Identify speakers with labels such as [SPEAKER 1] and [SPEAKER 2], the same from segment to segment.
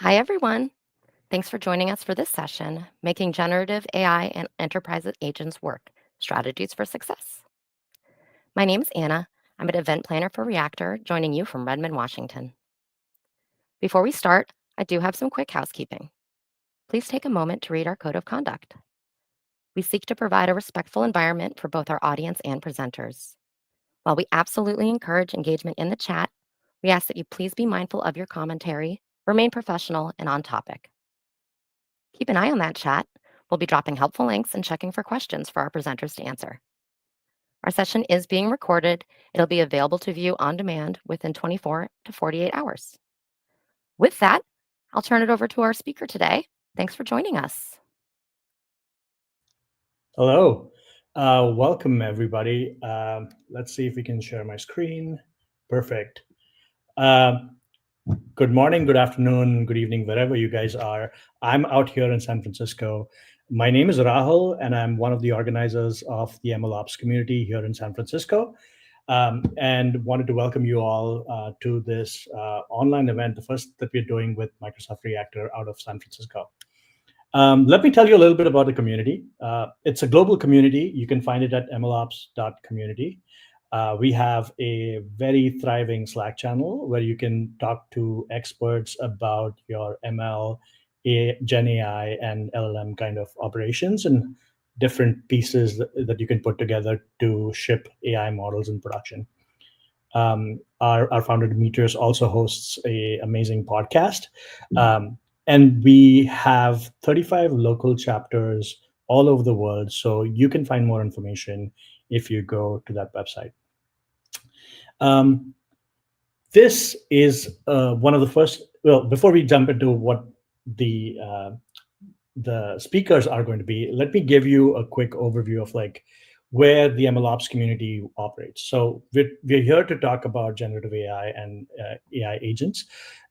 [SPEAKER 1] Hi, everyone. Thanks for joining us for this session, Making Generative AI and Enterprise Agents Work, Strategies for Success. My name is Anna. I'm an event planner for Reactor, joining you from Redmond, Washington. Before we start, I do have some quick housekeeping. Please take a moment to read our code of conduct. We seek to provide a respectful environment for both our audience and presenters. While we absolutely encourage engagement in the chat, we ask that you please be mindful of your commentary, remain professional, and on topic. Keep an eye on that chat. We'll be dropping helpful links and checking for questions for our presenters to answer. Our session is being recorded. It'll be available to view on demand within 24 to 48 hours. With that, I'll turn it over to our speaker today. Thanks for joining us.
[SPEAKER 2] Hello. Welcome, everybody. Let's see if we can share my screen. Perfect. Good morning, good afternoon, good evening, wherever you guys are. I'm out here in San Francisco. My name is Rahul, and I'm one of the organizers of the MLOps community here in San Francisco, and wanted to welcome you all to this online event, the first that we're doing with Microsoft Reactor out of San Francisco. Let me tell you a little bit about the community. It's a global community. You can find it at mlops.community. We have a very thriving Slack channel where you can talk to experts about your ML, Gen AI, and LLM kind of operations and different pieces that you can put together to ship AI models in production. Our founder, Demetrius, also hosts an amazing podcast. And we have 35 local chapters all over the world. So you can find more information if you go to that website. This is one of the first, well, before we jump into what the speakers are going to be, let me give you a quick overview of like where the MLOps community operates. So we're here to talk about generative AI and AI agents.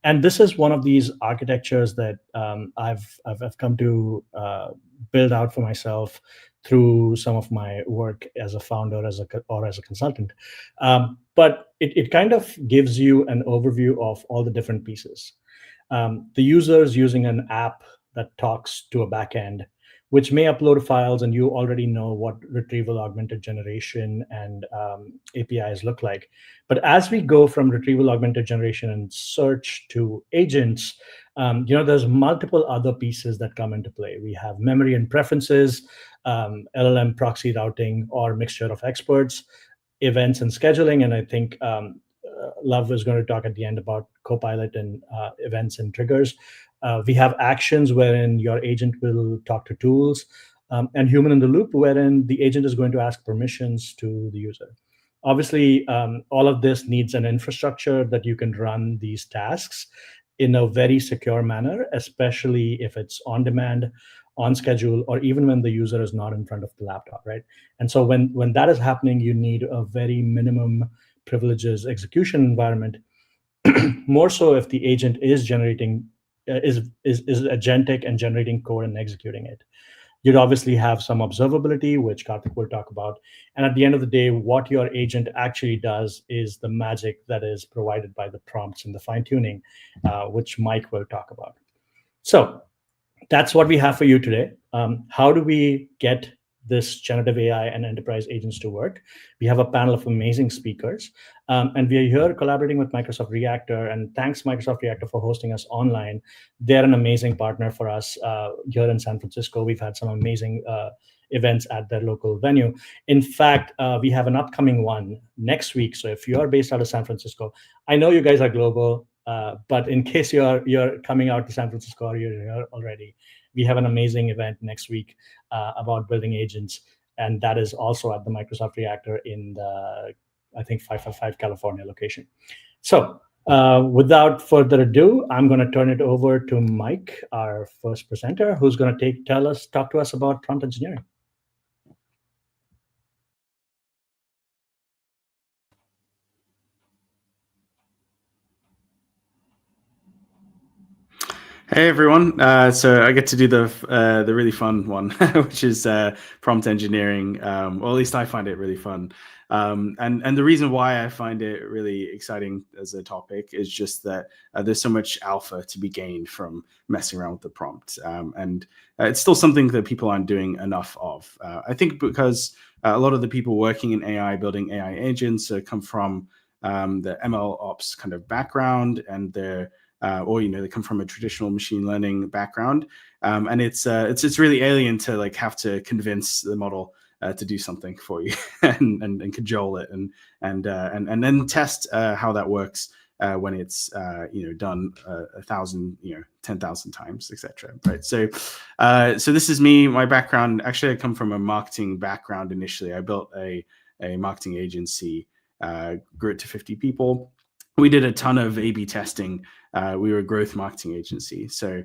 [SPEAKER 2] And this is one of these architectures that I've come to build out for myself through some of my work as a founder or as a consultant. But it kind of gives you an overview of all the different pieces. The user is using an app that talks to a backend, which may upload files, and you already know what retrieval augmented generation and APIs look like. But as we go from retrieval augmented generation and search to agents, there's multiple other pieces that come into play. We have memory and preferences, LLM proxy routing or mixture of experts, events and scheduling, and I think Love is going to talk at the end about Copilot and events and triggers. We have actions wherein your agent will talk to tools, and human in the loop wherein the agent is going to ask permissions to the user. Obviously, all of this needs an infrastructure that you can run these tasks in a very secure manner, especially if it's on demand, on schedule, or even when the user is not in front of the laptop, right? And so when that is happening, you need a very minimum privileges execution environment, more so if the agent is generating is agentic and generating code and executing it. You'd obviously have some observability, which Karthik will talk about. And at the end of the day, what your agent actually does is the magic that is provided by the prompts and the fine tuning, which Mike will talk about. So that's what we have for you today. How do we get this generative AI and enterprise agents to work? We have a panel of amazing speakers, and we are here collaborating with Microsoft Reactor. And thanks, Microsoft Reactor, for hosting us online. They're an amazing partner for us here in San Francisco. We've had some amazing events at their local venue. In fact, we have an upcoming one next week. So if you are based out of San Francisco, I know you guys are global, but in case you're coming out to San Francisco or you're here already, we have an amazing event next week about building agents, and that is also at the Microsoft Reactor in the, I think, 555 California location. So without further ado, I'm going to turn it over to Mike, our first presenter, who's going to talk to us about prompt engineering.
[SPEAKER 3] Hey everyone! So I get to do the really fun one, which is prompt engineering. Or at least I find it really fun. And the reason why I find it really exciting as a topic is just that there's so much alpha to be gained from messing around with the prompt, and it's still something that people aren't doing enough of. I think because a lot of the people working in AI, building AI agents, come from the MLOps kind of background, and they're or they come from a traditional machine learning background, and it's really alien to like have to convince the model to do something for you and cajole it and then test how that works when it's done 1,000 10,000 times, etc. Right. So this is me. My background, actually, I come from a marketing background. Initially, I built a marketing agency, grew it to 50 people. We did a ton of A/B testing. We were a growth marketing agency, so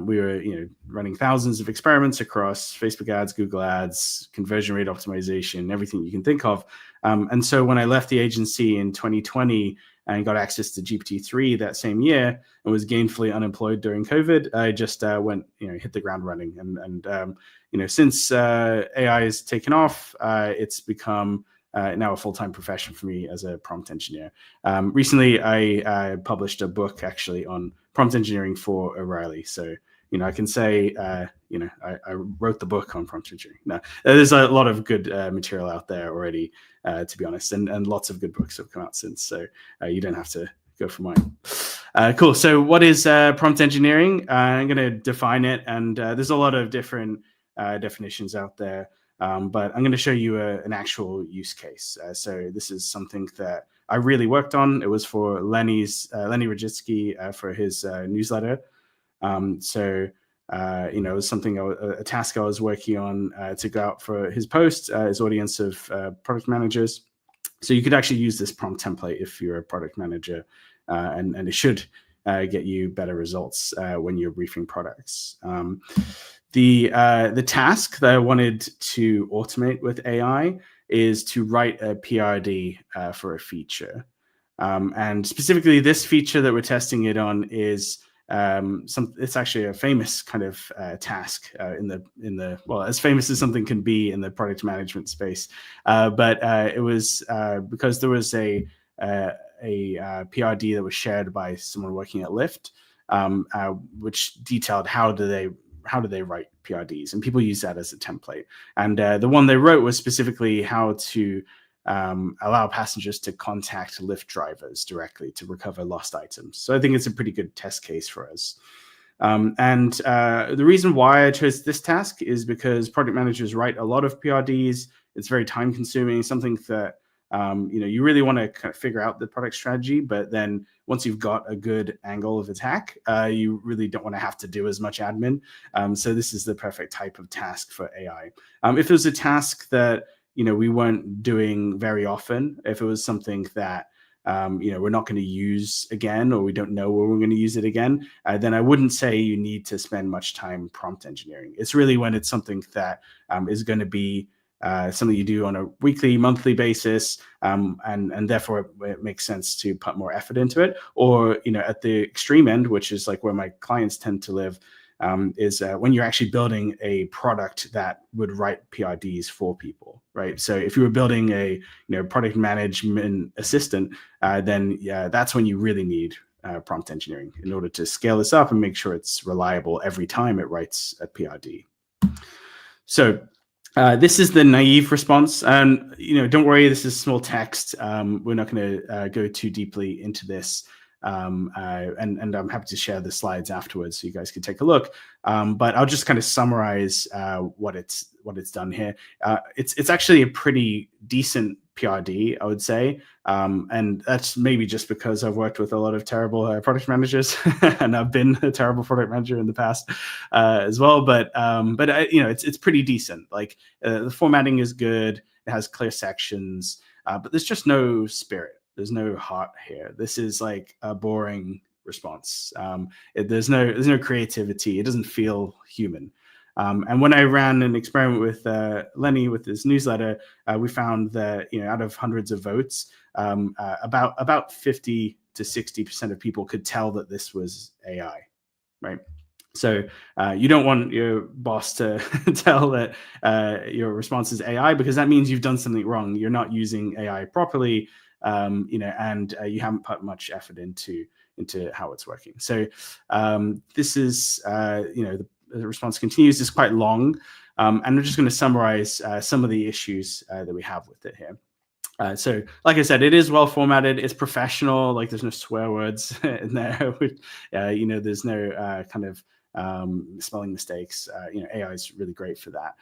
[SPEAKER 3] we were running thousands of experiments across Facebook ads, Google ads, conversion rate optimization, everything you can think of. And so when I left the agency in 2020 and got access to GPT-3 that same year and was gainfully unemployed during COVID, I just went hit the ground running. And since AI has taken off, it's become now a full-time profession for me as a prompt engineer. Recently, I published a book actually on prompt engineering for O'Reilly. So, I can say, I wrote the book on prompt engineering. No, there's a lot of good material out there already, to be honest, and lots of good books have come out since. So you don't have to go for mine. Cool. So what is prompt engineering? I'm going to define it, and there's a lot of different definitions out there. But I'm going to show you an actual use case. So this is something that I really worked on. It was for Lenny Rajitsky for his newsletter. It was something, a task I was working on to go out for his post, his audience of product managers. So you could actually use this prompt template if you're a product manager, and it should get you better results when you're briefing products. The task that I wanted to automate with AI is to write a PRD for a feature. And specifically, this feature that we're testing it on is it's actually a famous kind of task in the well, as famous as something can be in the product management space. But it was because there was a PRD that was shared by someone working at Lyft, which detailed how do they write PRDs, and people use that as a template. And the one they wrote was specifically how to allow passengers to contact Lyft drivers directly to recover lost items. So I think it's a pretty good test case for us. And the reason why I chose this task is because product managers write a lot of PRDs. It's very time consuming, something that you really want to kind of figure out the product strategy, but then once you've got a good angle of attack, you really don't want to have to do as much admin. So this is the perfect type of task for AI. If it was a task that we weren't doing very often, if it was something that we're not going to use again, or we don't know where we're going to use it again, then I wouldn't say you need to spend much time prompt engineering. It's really when it's something that is going to be something you do on a weekly, monthly basis, and therefore it makes sense to put more effort into it. Or at the extreme end, which is like where my clients tend to live, is when you're actually building a product that would write PRDs for people, right? So if you were building a product management assistant, then that's when you really need prompt engineering in order to scale this up and make sure it's reliable every time it writes a PRD. So this is the naive response, and don't worry, this is small text. We're not going to go too deeply into this, and I'm happy to share the slides afterwards so you guys can take a look. But I'll just kind of summarize what it's done here. It's actually a pretty decent PRD, I would say, and that's maybe just because I've worked with a lot of terrible product managers, and I've been a terrible product manager in the past as well. But it's pretty decent. Like the formatting is good. It has clear sections, but there's just no spirit. There's no heart here. This is like a boring response. There's no creativity. It doesn't feel human. And when I ran an experiment with Lenny with his newsletter, we found that out of hundreds of votes, about 50 to 60% of people could tell that this was AI, right? So you don't want your boss to tell that your response is AI, because that means you've done something wrong. You're not using AI properly, and you haven't put much effort into how it's working. So this is, the response continues. It's quite long, and I'm just going to summarize some of the issues that we have with it here. So, like I said, it is well formatted. It's professional. Like, there's no swear words in there. There's no kind of spelling mistakes. AI is really great for that.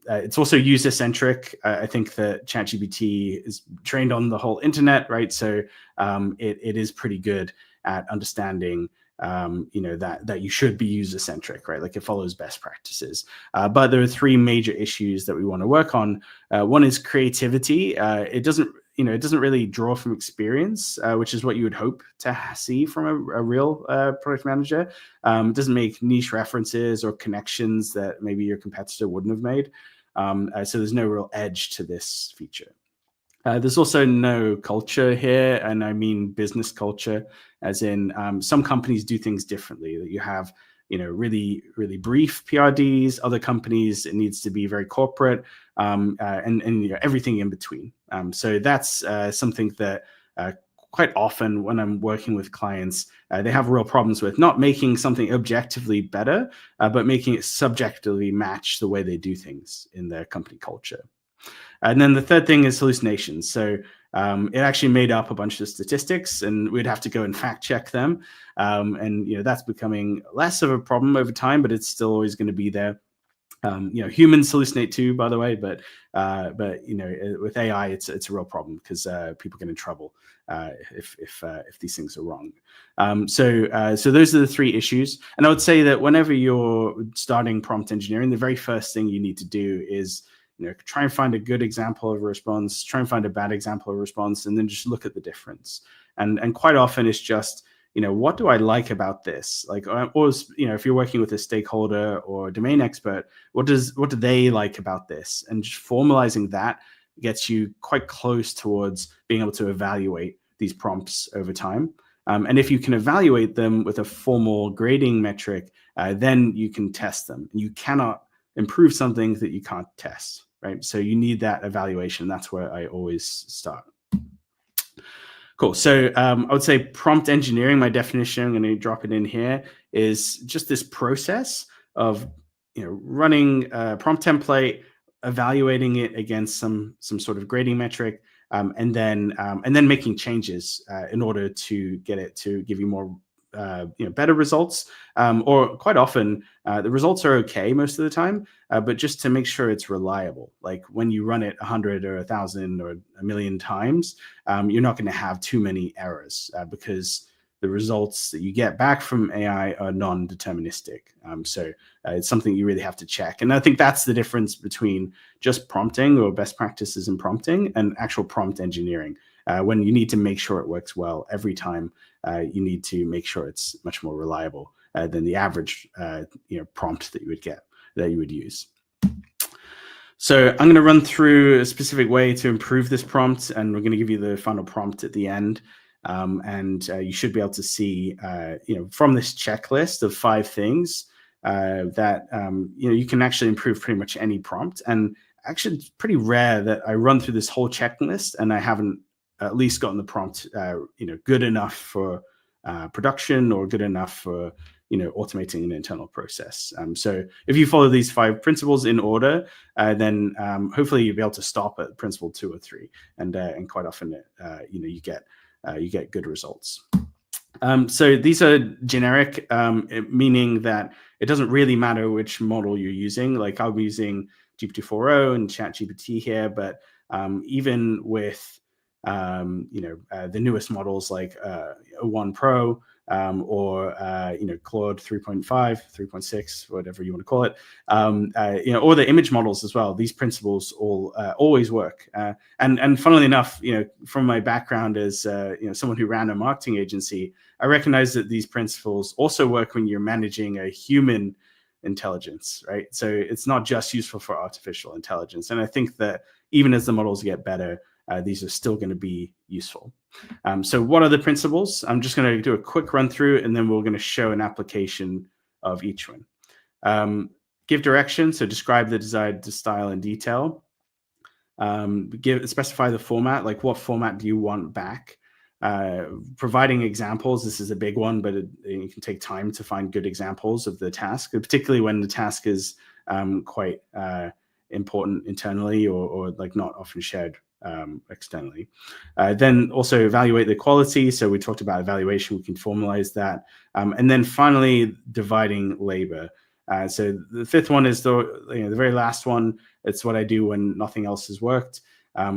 [SPEAKER 3] It's also user centric. I think that ChatGPT is trained on the whole internet, right? So it is pretty good at understanding that you should be user centric, right? Like, it follows best practices. But there are three major issues that we want to work on. One is creativity. It doesn't really draw from experience, which is what you would hope to see from a real product manager. It doesn't make niche references or connections that maybe your competitor wouldn't have made. So there's no real edge to this feature. There's also no culture here, and I mean business culture, as in some companies do things differently. That you have, really, really brief PRDs. Other companies, it needs to be very corporate, and everything in between. So that's something that quite often when I'm working with clients, they have real problems with, not making something objectively better, but making it subjectively match the way they do things in their company culture. And then the third thing is hallucinations. So it actually made up a bunch of statistics, and we'd have to go and fact check them. And that's becoming less of a problem over time, but it's still always going to be there. Humans hallucinate too, by the way, but with AI, it's a real problem, because people get in trouble if these things are wrong. So those are the three issues. And I would say that whenever you're starting prompt engineering, the very first thing you need to do is try and find a good example of a response, try and find a bad example of a response, and then just look at the difference. And quite often it's just, what do I like about this? Like, or if you're working with a stakeholder or domain expert, what do they like about this? And just formalizing that gets you quite close towards being able to evaluate these prompts over time. And if you can evaluate them with a formal grading metric, then you can test them. You cannot improve something that you can't test, right? So you need that evaluation. That's where I always start. Cool. So I would say prompt engineering, my definition, I'm going to drop it in here, is just this process of running a prompt template, evaluating it against some sort of grading metric, and then making changes in order to get it to give you more better results, or quite often the results are okay most of the time, but just to make sure it's reliable. Like, when you run it 100 or 1,000 or 1,000,000 times, you're not going to have too many errors, because the results that you get back from AI are non-deterministic. So it's something you really have to check. And I think that's the difference between just prompting or best practices in prompting and actual prompt engineering. When you need to make sure it works well every time, you need to make sure it's much more reliable than the average prompt that you would use. So I'm going to run through a specific way to improve this prompt, and we're going to give you the final prompt at the end. And you should be able to see, from this checklist of 5 things that you can actually improve pretty much any prompt. And actually, it's pretty rare that I run through this whole checklist and I haven't at least gotten the prompt good enough for production, or good enough for automating an internal process. So if you follow these 5 principles in order, then hopefully you'll be able to stop at principle 2 or 3, and quite often you get good results. So these are generic, meaning that it doesn't really matter which model you're using. Like, I'm using GPT-4o and ChatGPT here, but even with the newest models like O1 Pro, or Claude 3.5, 3.6, whatever you want to call it, or the image models as well. These principles always work. And funnily enough, from my background as someone who ran a marketing agency, I recognize that these principles also work when you're managing a human intelligence, right? So it's not just useful for artificial intelligence. And I think that even as the models get better, these are still going to be useful. So what are the principles? I'm just going to do a quick run through, and then we're going to show an application of each one. Give direction, so describe the desired style in detail. Specify the format, like what format do you want back. Providing examples, this is a big one, but it can take time to find good examples of the task, particularly when the task is quite important internally or like not often shared externally. Then also evaluate the quality. So we talked about evaluation, we can formalize that. And then finally, dividing labor. So the fifth one is the very last one. It's what I do when nothing else has worked,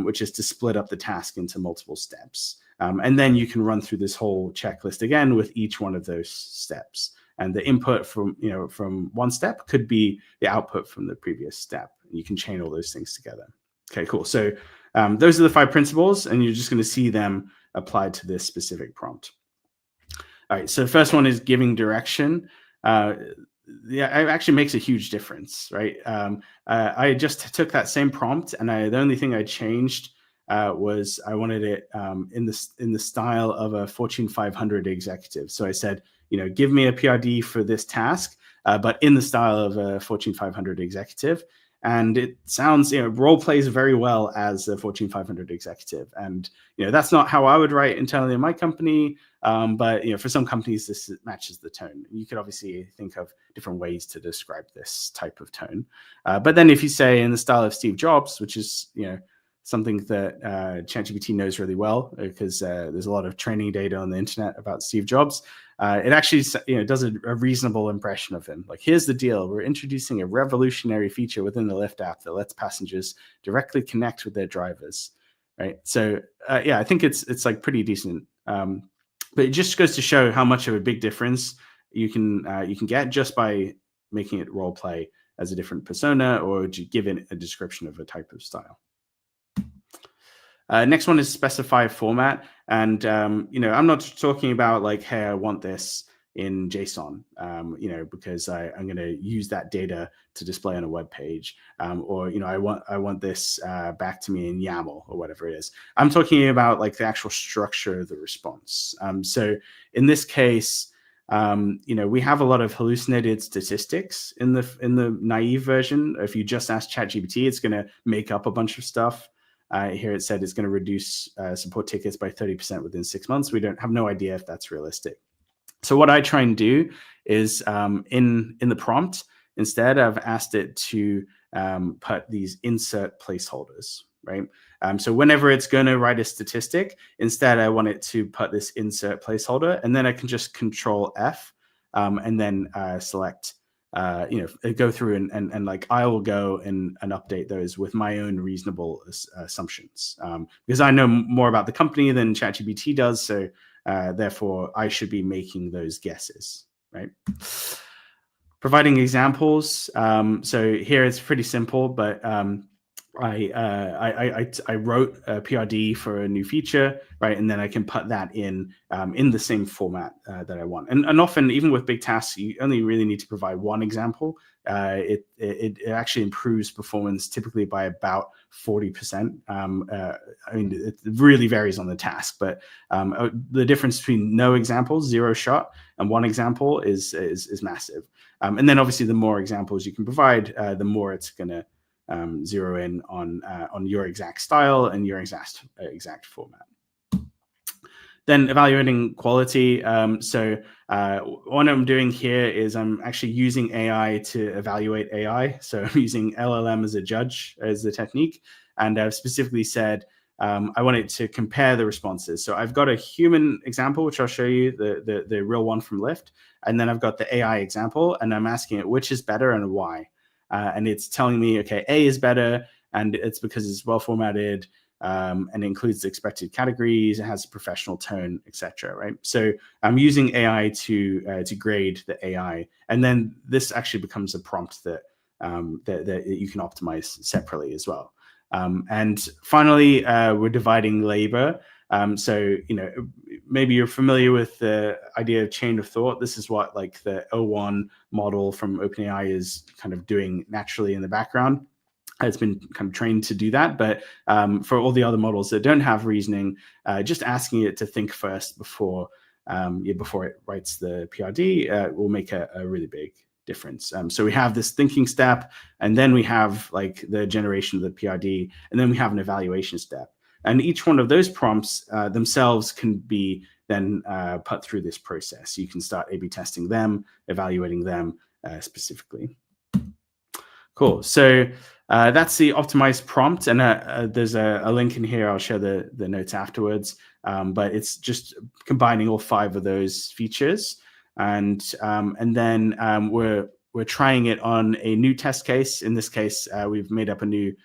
[SPEAKER 3] which is to split up the task into multiple steps. And then you can run through this whole checklist again with each one of those steps. And the input from one step could be the output from the previous step. You can chain all those things together. Okay, cool. So those are the 5 principles, and you're just going to see them applied to this specific prompt. All right, so the first one is giving direction. Yeah, it actually makes a huge difference, right? I just took that same prompt, and the only thing I changed was I wanted it in the style of a Fortune 500 executive. So I said, give me a PRD for this task, but in the style of a Fortune 500 executive. And it sounds, role plays very well as a Fortune 500 executive. And, that's not how I would write internally in my company. But, for some companies, this matches the tone. You could obviously think of different ways to describe this type of tone. But then if you say in the style of Steve Jobs, which is, something that ChatGPT knows really well, because there's a lot of training data on the internet about Steve Jobs. It actually does a reasonable impression of him. Like, here's the deal. We're introducing a revolutionary feature within the Lyft app that lets passengers directly connect with their drivers, right? So I think it's like pretty decent. But it just goes to show how much of a big difference you can get just by making it role play as a different persona, or give it a description of a type of style. Next one is specify format. And, I'm not talking about like, hey, I want this in JSON, because I'm going to use that data to display on a web page, or I want this back to me in YAML or whatever it is. I'm talking about like the actual structure of the response. So in this case, we have a lot of hallucinated statistics in the naive version. If you just ask ChatGPT, it's going to make up a bunch of stuff. Here it said it's going to reduce support tickets by 30% within 6 months. We have no idea if that's realistic. So what I try and do is in the prompt, instead I've asked it to put these insert placeholders, right? So whenever it's going to write a statistic, instead I want it to put this insert placeholder, and then I can just Control F and then select, go through and like I will go and update those with my own reasonable assumptions, because I know more about the company than ChatGPT does. So therefore, I should be making those guesses, right? Providing examples. So here it's pretty simple, but I wrote a PRD for a new feature, right? And then I can put that in the same format that I want. And often, even with big tasks, you only really need to provide one example. It actually improves performance typically by about 40%. It really varies on the task, but the difference between no examples, 0 shot, and 1 example is massive. And then obviously, the more examples you can provide, the more it's going to zero in on your exact style and your exact format. Then evaluating quality. So what I'm doing here is I'm actually using AI to evaluate AI. So I'm using LLM as a judge as the technique. And I've specifically said, I want it to compare the responses. So I've got a human example, which I'll show you, the real one from Lyft. And then I've got the AI example, and I'm asking it which is better and why. And it's telling me, okay, A is better, and it's because it's well formatted, and includes the expected categories, it has a professional tone, etc. Right? So I'm using AI to grade the AI, and then this actually becomes a prompt that you can optimize separately as well. And finally, we're dividing labor. So maybe you're familiar with the idea of chain of thought. This is what like the O1 model from OpenAI is kind of doing naturally in the background. It's been kind of trained to do that. But for all the other models that don't have reasoning, just asking it to think first before before it writes the PRD will make a really big difference. So we have this thinking step, and then we have like the generation of the PRD, and then we have an evaluation step. And each one of those prompts themselves can be then put through this process. You can start A/B testing them, evaluating them specifically. Cool. So that's the optimized prompt, and there's a link in here. I'll share the notes afterwards. But it's just combining all 5 of those features, and then we're trying it on a new test case. In this case, we've made up a new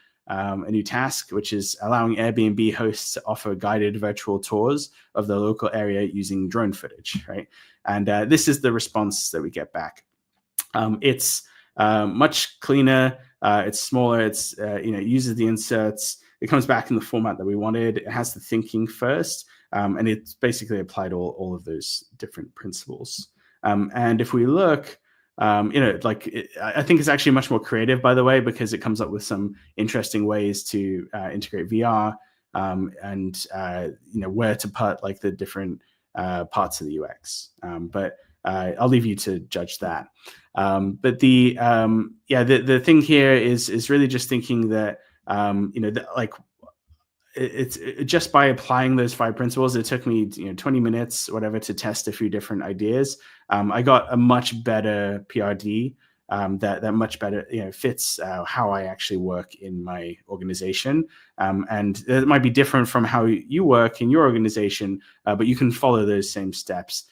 [SPEAKER 3] task, which is allowing Airbnb hosts to offer guided virtual tours of the local area using drone footage, right? And this is the response that we get back. It's much cleaner. It's smaller. It's it uses the inserts. It comes back in the format that we wanted. It has the thinking first, and it's basically applied all of those different principles. And if we look, I think it's actually much more creative, by the way, because it comes up with some interesting ways to integrate VR and where to put like the different parts of the UX. But I'll leave you to judge that. But the thing here is really just thinking that it's just by applying those 5 principles, it took me 20 minutes whatever to test a few different ideas. I got a much better PRD that much better fits how I actually work in my organization, and it might be different from how you work in your organization, but you can follow those same steps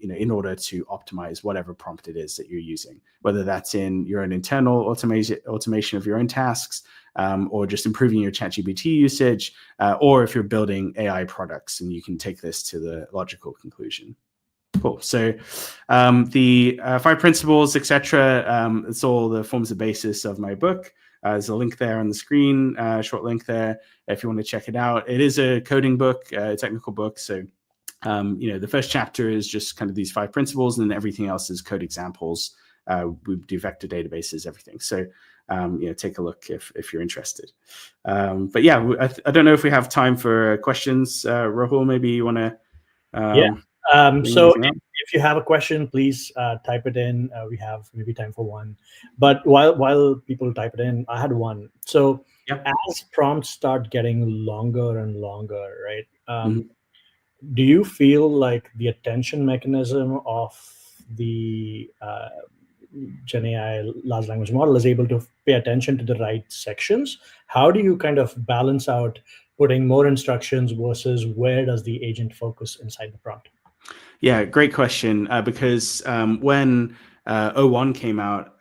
[SPEAKER 3] in order to optimize whatever prompt it is that you're using, whether that's in your own internal automation of your own tasks, or just improving your ChatGPT usage, or if you're building AI products, and you can take this to the logical conclusion. Cool. So the 5 principles, etc. It's all the forms the basis of my book. There's a link there on the screen, short link there, if you want to check it out. It is a coding book, a technical book. So the first chapter is just kind of these 5 principles, and then everything else is code examples. We do vector databases, everything. So take a look if you're interested. But yeah, I don't know if we have time for questions. Rahul, maybe you want to.
[SPEAKER 2] So if you have a question, please type it in. We have maybe time for one. But while people type it in, I had one. So as prompts start getting longer and longer, right? Do you feel like the attention mechanism of the Gen AI large language model is able to pay attention to the right sections? How do you kind of balance out putting more instructions versus where does the agent focus inside the prompt?
[SPEAKER 3] Yeah, great question. Because when O1 came out,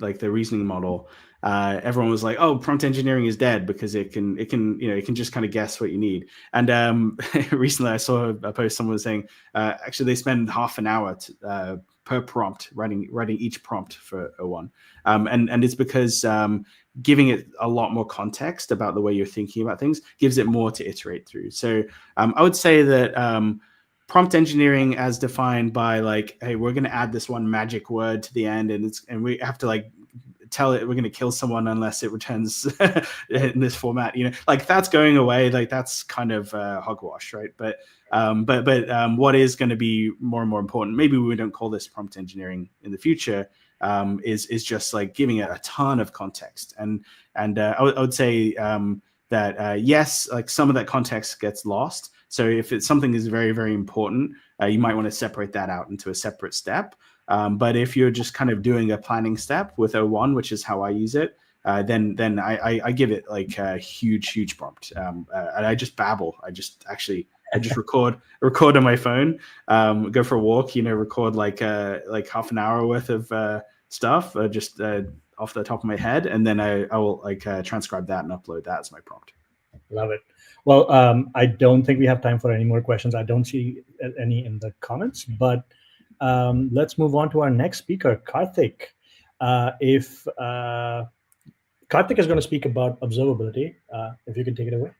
[SPEAKER 3] like the reasoning model, everyone was like, "Oh, prompt engineering is dead because it can just kind of guess what you need." And recently, I saw a post someone was saying, actually, they spend half an hour per prompt writing each prompt for O1, and it's because giving it a lot more context about the way you're thinking about things gives it more to iterate through. So I would say that. Prompt engineering as defined by like, hey, we're going to add this one magic word to the end, and we have to like tell it we're going to kill someone unless it returns in this format. Like that's going away. Like that's kind of hogwash, right? But what is going to be more and more important? Maybe we don't call this prompt engineering in the future. Is just like giving it a ton of context, and I would say that yes, like some of that context gets lost. So if it's something is very, very important, you might want to separate that out into a separate step. But if you're just kind of doing a planning step with O1, which is how I use it, then I give it like a huge prompt, and I just babble. I just record on my phone, go for a walk, record like half an hour worth of stuff, just off the top of my head, and then I will like transcribe that and upload that as my prompt.
[SPEAKER 2] Love it. Well, I don't think we have time for any more questions. I don't see any in the comments, but let's move on to our next speaker, Karthik. If Karthik is going to speak about observability, if you can take it away.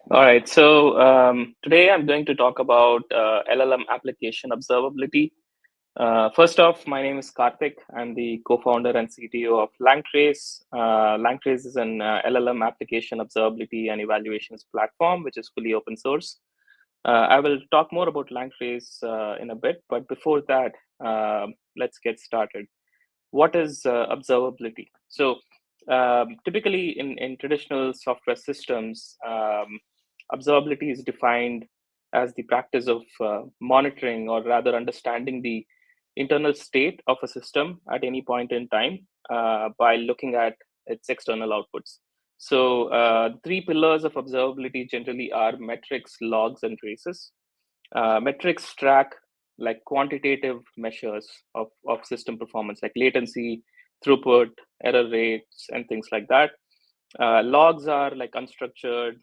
[SPEAKER 4] All right, so today I'm going to talk about LLM application observability. First off, my name is Karthik. I'm the co-founder and CTO of Langtrace. Langtrace is an LLM application observability and evaluations platform, which is fully open source. I will talk more about Langtrace in a bit, but before that, let's get started. What is observability? So typically in traditional software systems, observability is defined as the practice of monitoring, or rather understanding the internal state of a system at any point in time by looking at its external outputs. So three pillars of observability generally are metrics, logs, and traces. Metrics track like quantitative measures of system performance, like latency, throughput, error rates, and things like that. Logs are like unstructured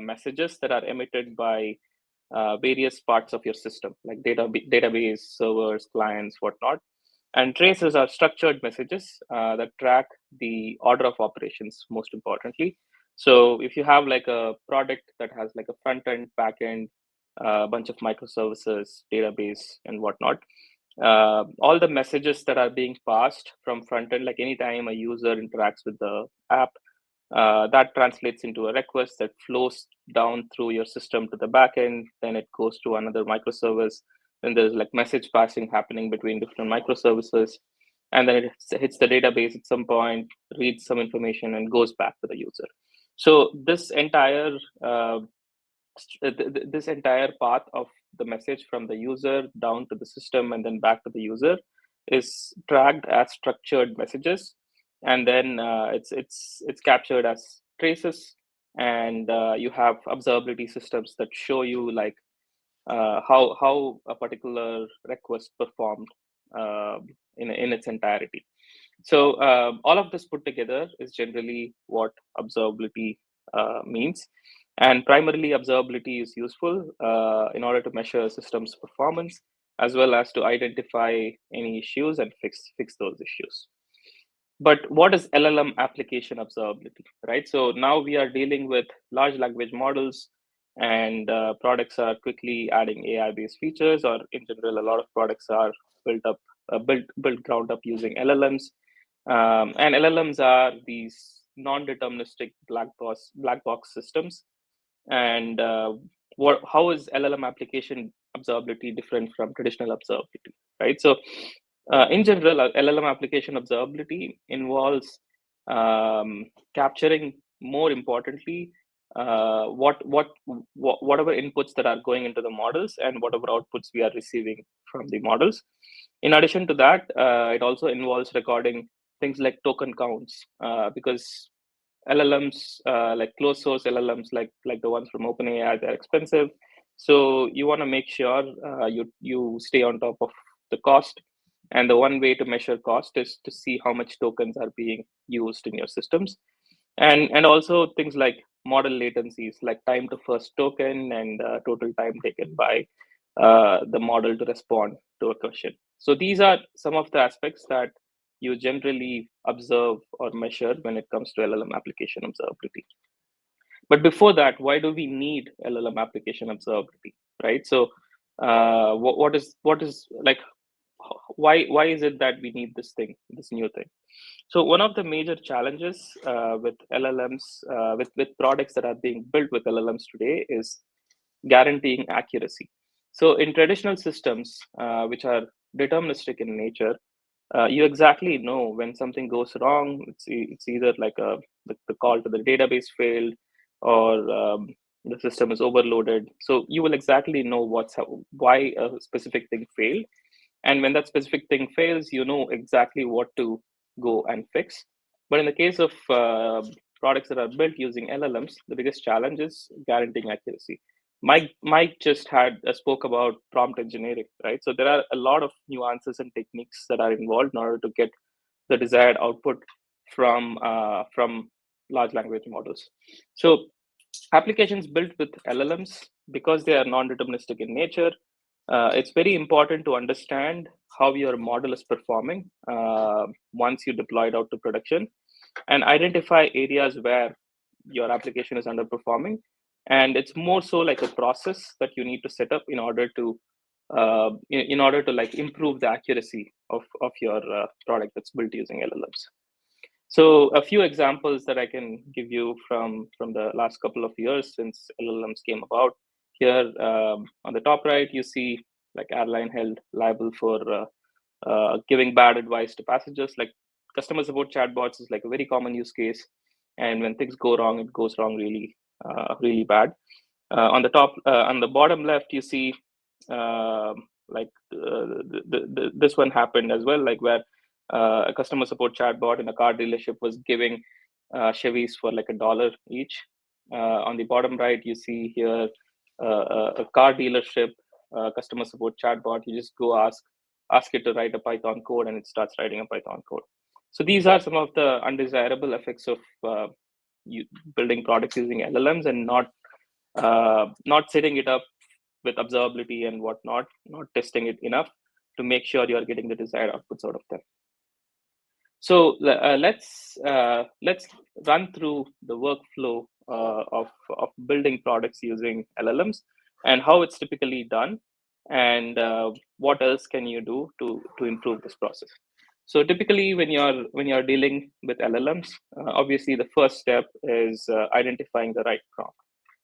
[SPEAKER 4] messages that are emitted by various parts of your system, like database, servers, clients, whatnot. And traces are structured messages that track the order of operations, most importantly. So if you have like a product that has like a front end, back end, a bunch of microservices, database, and whatnot, all the messages that are being passed from front end, like anytime a user interacts with the app, that translates into a request that flows down through your system to the backend. Then it goes to another microservice. Then there's like message passing happening between different microservices. And then it hits the database at some point, reads some information, and goes back to the user. So this entire path of the message from the user down to the system and then back to the user is tracked as structured messages, and then it's captured as traces, and you have observability systems that show you like how a particular request performed in its entirety. So all of this put together is generally what observability means. And primarily, observability is useful in order to measure systems performance, as well as to identify any issues and fix those issues. But what is LLM application observability, right? So now we are dealing with large language models, and products are quickly adding AI-based features, or in general, a lot of products are built ground up using LLMs. And LLMs are these non-deterministic black box systems. And how is LLM application observability different from traditional observability, right? So in general, LLM application observability involves capturing, more importantly, whatever inputs that are going into the models and whatever outputs we are receiving from the models. In addition to that, it also involves recording things like token counts, because LLMs, like closed source LLMs, like the ones from OpenAI, they're expensive. So you want to make sure you stay on top of the cost. And the one way to measure cost is to see how much tokens are being used in your systems, and also things like model latencies, like time to first token and total time taken by the model to respond to a question. So these are some of the aspects that you generally observe or measure when it comes to LLM application observability. But before that, why do we need LLM application observability, right? So what is like, why is it that we need this new thing? So one of the major challenges with LLMs, with products that are being built with LLMs today, is guaranteeing accuracy. So in traditional systems, which are deterministic in nature, you exactly know when something goes wrong. It's either like the call to the database failed, or the system is overloaded. So you will exactly know why a specific thing failed, and when that specific thing fails, you know exactly what to go and fix. But in the case of products that are built using LLMs, the biggest challenge is guaranteeing accuracy. Mike just spoke about prompt engineering, right? So there are a lot of nuances and techniques that are involved in order to get the desired output from large language models. So applications built with LLMs, because they are non-deterministic in nature, it's very important to understand how your model is performing once you deploy it out to production, and identify areas where your application is underperforming. And it's more so like a process that you need to set up in order to in order to like improve the accuracy of your product that's built using LLMs. So a few examples that I can give you from the last couple of years since LLMs came about. Here on the top right, you see like airline held liable for giving bad advice to passengers. Like customer support chatbots is like a very common use case, and when things go wrong, it goes wrong really bad. On the bottom left, you see this one happened as well, like where a customer support chatbot in a car dealership was giving Chevys for like $1 each. On the bottom right, you see here a car dealership customer support chatbot. You just go ask it to write a Python code, and it starts writing a Python code. So these are some of the undesirable effects of building products using LLMs and not setting it up with observability and whatnot, not testing it enough to make sure you are getting the desired outputs out of them. So let's run through the workflow of building products using LLMs and how it's typically done, and what else can you do to improve this process. So typically, when you're dealing with LLMs, obviously the first step is identifying the right prompt.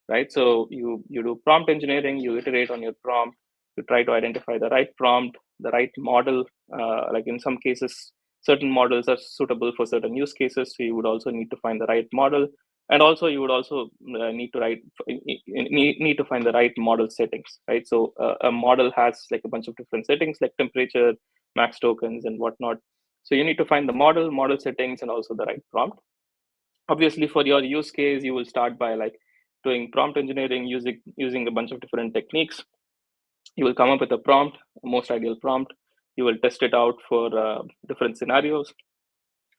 [SPEAKER 4] Right, so you do prompt engineering, you iterate on your prompt, you try to identify the right prompt, the right model. Like in some cases, certain models are suitable for certain use cases, so you would also need to find the right model, and also you would also need to find the right model settings. Right, so a model has like a bunch of different settings, like temperature, max tokens, and whatnot. So you need to find the model settings, and also the right prompt. Obviously, for your use case, you will start by like doing prompt engineering using a bunch of different techniques. You will come up with a prompt, a most ideal prompt. You will test it out for different scenarios,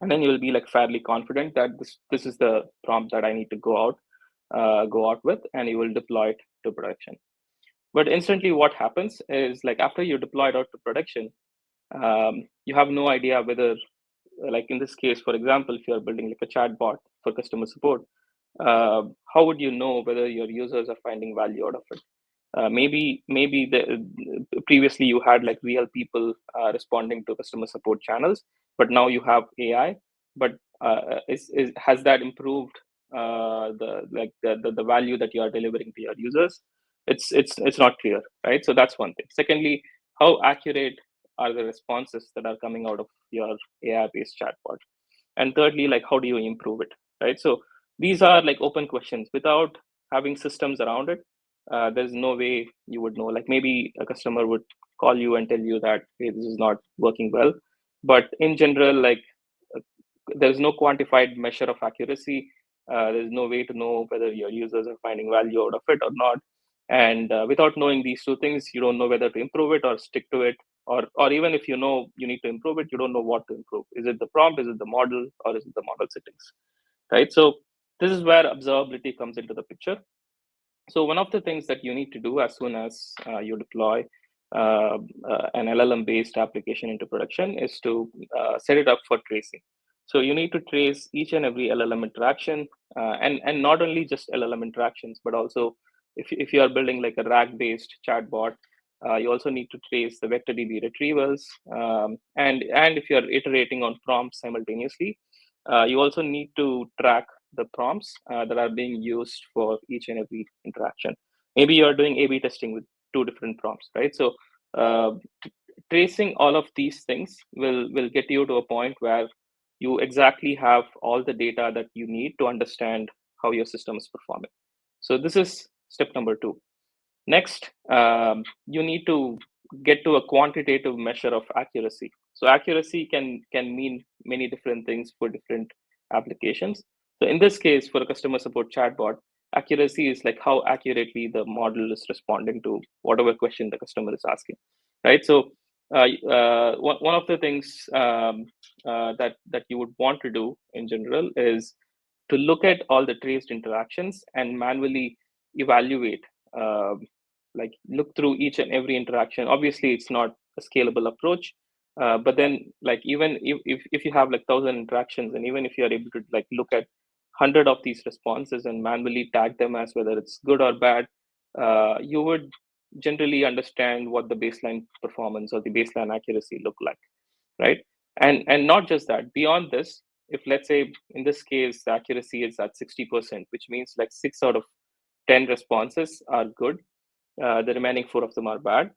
[SPEAKER 4] and then you will be like fairly confident that this is the prompt that I need to go out with, and you will deploy it to production. But instantly, what happens is like after you deploy it out to production, you have no idea whether, like in this case, for example, if you're building like a chatbot for customer support, how would you know whether your users are finding value out of it? Maybe previously you had like real people responding to customer support channels, but now you have AI. But has that improved the value that you are delivering to your users? It's not clear, right? So that's one thing. Secondly, how accurate are the responses that are coming out of your AI-based chatbot? And thirdly, like how do you improve it, right? So these are like open questions. Without having systems around it, there's no way you would know. Like maybe a customer would call you and tell you that, hey, this is not working well. But in general, like there's no quantified measure of accuracy. There's no way to know whether your users are finding value out of it or not. And without knowing these two things, you don't know whether to improve it or stick to it. Or even if you know you need to improve it, you don't know what to improve. Is it the prompt? Is it the model? Or is it the model settings? Right. So this is where observability comes into the picture. So one of the things that you need to do as soon as you deploy an LLM-based application into production is to set it up for tracing. So you need to trace each and every LLM interaction, and not only just LLM interactions, but also if you are building like a RAG-based chatbot, you also need to trace the vector DB retrievals, and if you are iterating on prompts simultaneously, you also need to track the prompts that are being used for each and every interaction. Maybe you're doing A/B testing with two different prompts, right? So tracing all of these things will get you to a point where you exactly have all the data that you need to understand how your system is performing. So this is step number 2. Next, you need to get to a quantitative measure of accuracy. So accuracy can mean many different things for different applications. So in this case, for a customer support chatbot, accuracy is like how accurately the model is responding to whatever question the customer is asking, right? So one of the things that you would want to do in general is to look at all the traced interactions and manually evaluate, like look through each and every interaction. Obviously, it's not a scalable approach, but then like even if you have like 1,000 interactions, and even if you are able to like look at 100 of these responses and manually tag them as whether it's good or bad, you would generally understand what the baseline performance or the baseline accuracy look like, right? And not just that, beyond this, if let's say in this case the accuracy is at 60%, which means like 6 out of 10 responses are good, the remaining 4 of them are bad.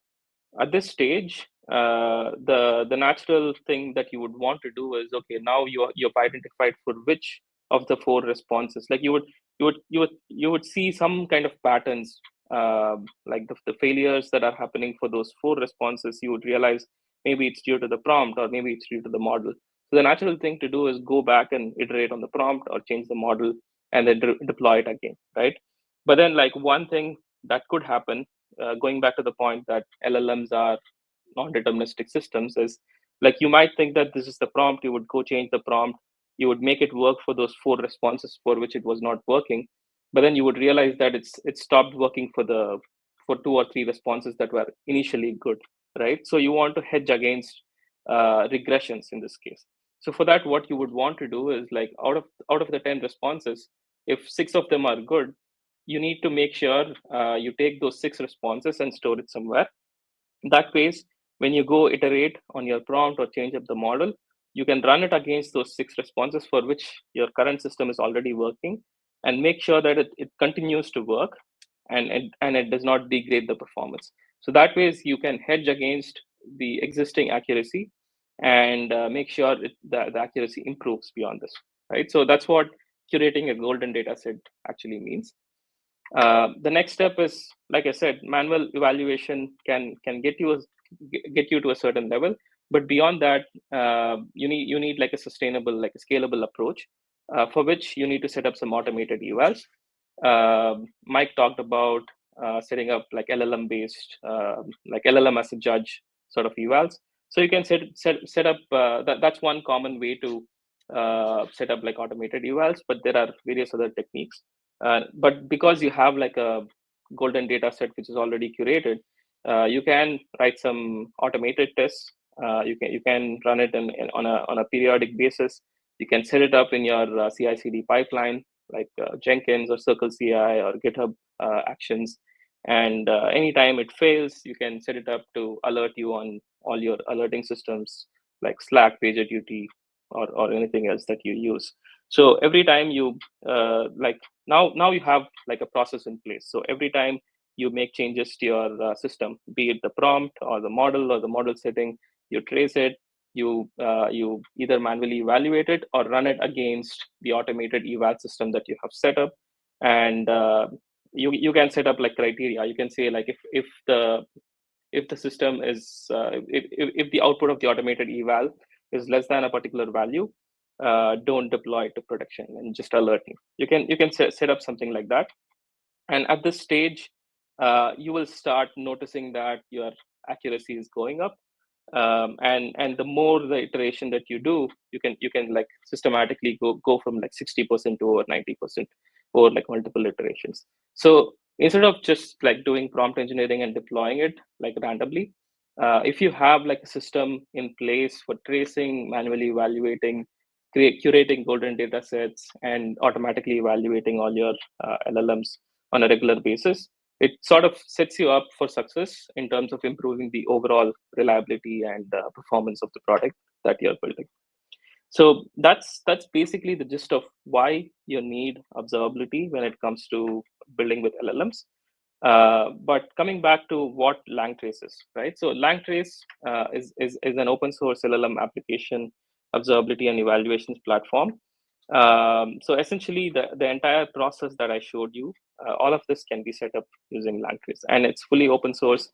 [SPEAKER 4] At this stage, the natural thing that you would want to do is, okay, now you've identified for which of the 4 responses, like you would see some kind of patterns, like the failures that are happening for those 4 responses. You would realize maybe it's due to the prompt, or maybe it's due to the model. So the natural thing to do is go back and iterate on the prompt or change the model, and then deploy it again, right? But then, like, one thing that could happen, going back to the point that LLMs are non-deterministic systems, is like you might think that this is the prompt, you would go change the prompt, you would make it work for those 4 responses for which it was not working, but then you would realize that it stopped working for 2 or 3 responses that were initially good, right? So you want to hedge against regressions in this case. So for that, what you would want to do is, like, out of the 10 responses, if 6 of them are good, you need to make sure you take those 6 responses and store it somewhere. That ways, when you go iterate on your prompt or change up the model, you can run it against those 6 responses for which your current system is already working, and make sure that it continues to work, and it does not degrade the performance. So that ways you can hedge against the existing accuracy, and make sure the accuracy improves beyond this, right? So that's what curating a golden data set actually means. The next step is, like I said, manual evaluation can get you to a certain level, but beyond that, you need like a sustainable, like a scalable approach, for which you need to set up some automated evals. Mike talked about setting up like LLM based, like LLM as a judge sort of evals. So you can set up that's one common way to set up like automated evals, but there are various other techniques. But because you have like a golden data set which is already curated, you can write some automated tests. You can run it on a periodic basis. You can set it up in your CI/CD pipeline, like Jenkins or Circle CI or GitHub Actions. And anytime it fails, you can set it up to alert you on all your alerting systems like Slack, PagerDuty, or anything else that you use. So every time you like now you have like a process in place. So every time you make changes to your system, be it the prompt or the model setting, you trace it, you either manually evaluate it or run it against the automated eval system that you have set up. And you can set up like criteria. You can say, like, if the system is if the output of the automated eval is less than a particular value, don't deploy it to production and just alert me. You can set up something like that. And at this stage, you will start noticing that your accuracy is going up. And the more the iteration that you do, you can like systematically go from like 60% to over 90% over like multiple iterations. So instead of just like doing prompt engineering and deploying it like randomly, if you have like a system in place for tracing, manually evaluating, curating golden data sets, and automatically evaluating all your LLMs on a regular basis, it sort of sets you up for success in terms of improving the overall reliability and performance of the product that you're building. So that's basically the gist of why you need observability when it comes to building with LLMs. But coming back to what Langtrace is, right? So Langtrace is an open source LLM application observability and evaluations platform. So essentially, the entire process that I showed you, all of this can be set up using Langtrace, and it's fully open source.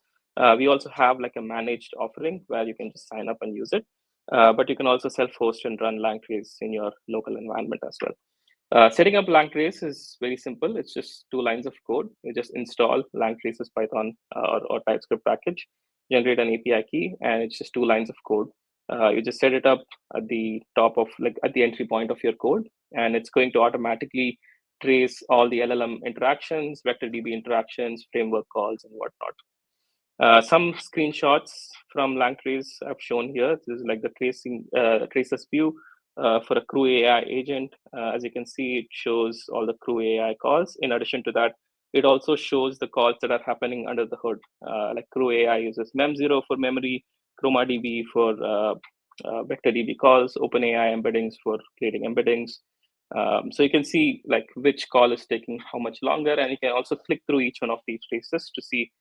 [SPEAKER 4] We also have like a managed offering where you can just sign up and use it, but you can also self-host and run Langtrace in your local environment as well. Setting up Langtrace is very simple. It's just 2 lines of code. You just install Langtrace's Python or TypeScript package, generate an API key, and it's just 2 lines of code. You just set it up at the top of, like, at the entry point of your code, and it's going to automatically trace all the LLM interactions, vector DB interactions, framework calls, and whatnot. Some screenshots from Langtrace I've shown here. This is like the traces view for a Crew AI agent. As you can see, it shows all the Crew AI calls. In addition to that, it also shows the calls that are happening under the hood. Like Crew AI uses mem0 for memory, ChromaDB for vector DB calls, OpenAI embeddings for creating embeddings. So you can see like which call is taking how much longer, and you can also click through each one of these traces to see